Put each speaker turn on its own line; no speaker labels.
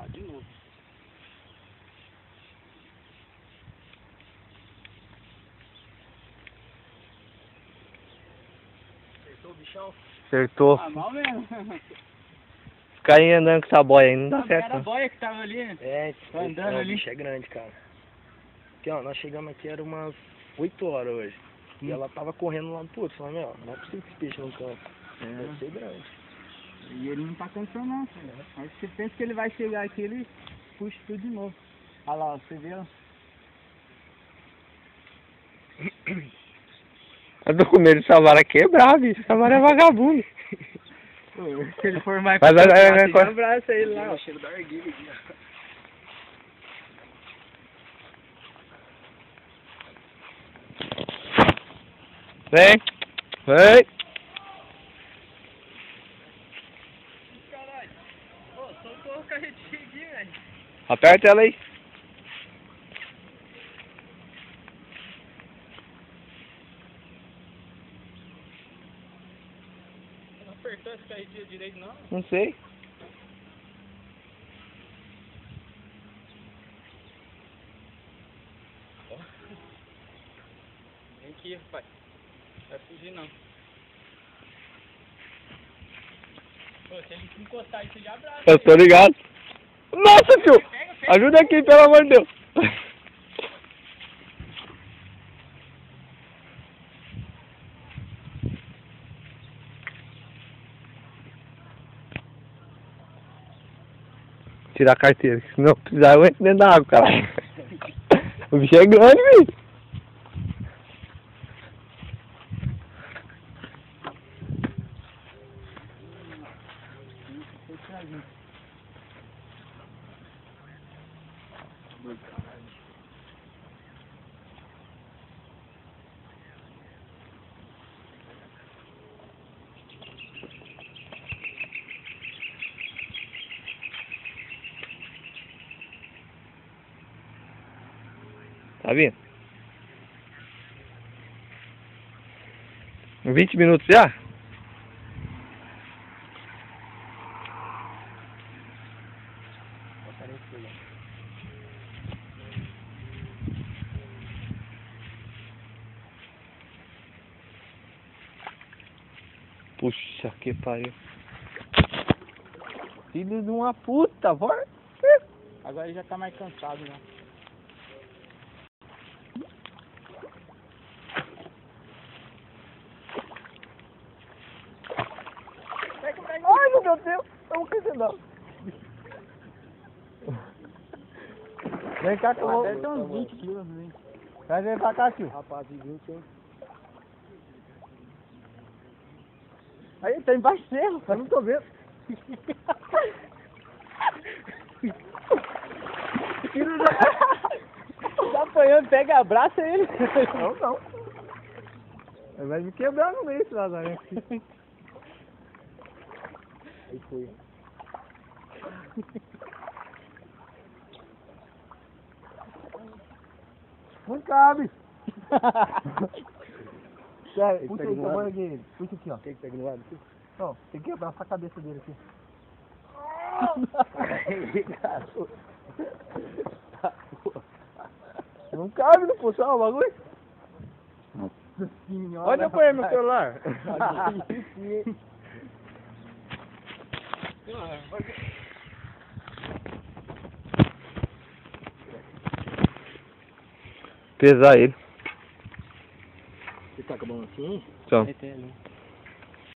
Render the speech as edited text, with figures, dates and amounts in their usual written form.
lá de novo. Acertou o bichão?
Acertou.
Ah, mal mesmo.
Ficar aí andando com essa boia aí não dá certo.
Era a
Não.
boia que tava ali, né?
É,
Tá andando ali.
O bicho é grande, cara. Aqui, ó, nós chegamos aqui, era umas 8 horas hoje. E ela tava correndo lá pro outro. Falei, meu, não é possível que esse peixe não cansa. Deve ser grande.
E ele não tá cansando não, cara. Aí você pensa que ele vai chegar aqui, ele puxa tudo de novo. Olha lá, você vê, ó.
Eu tô com medo dessa vara quebrar, bicho. Essa vara é vagabundo.
Se ele for mais
Vai, vai.
abraça ele lá, ó.
O cheiro da arguilha aqui, ó.
Vem. Vem.
Caralho. Ô, soltou o carretinho aqui, velho.
Aperta ela aí.
Não apertou esse carretinho direito, não?
Não sei.
Vem aqui, rapaz. Vai fugir, não. Pô, se ele se encostar aí, você já abraça.
Eu tô ligado. Nossa, tio. Ajuda aqui, pelo amor de Deus. Tirar a carteira, se não precisar eu entro dentro da água, caralho. O bicho é grande, bicho. Tá vindo? 20 minutos já? Puxa que pariu. Filho de uma puta, bora.
Agora ele já tá mais cansado, né?
Ai, meu Deus, vamos crescer não. Vem cá que eu vou.
Deve ter uns 20 quilos, hein?
Vai vir pra cá, tio.
Rapaz, de 20, hein?
Aí, tá embaixo dele, eu não tô vendo. Filho da...
Tá apanhando, pega, abraça ele.
Não. Vai me quebrar no meio esse lazarento.
Aí foi.
Não cabe. Sério, puxa
pega
aí,
no
tamanho
lado.
aqui. Puxa aqui, ó.
Quem que pega no lado aqui?
Não, tem que quebrar essa cabeça dele aqui. Não cabe no puxar o bagulho.
Nossa senhora.
Onde eu ponho meu celular? Pesar ele.
Você tá com a mão assim?
Então.
Vai ter ali.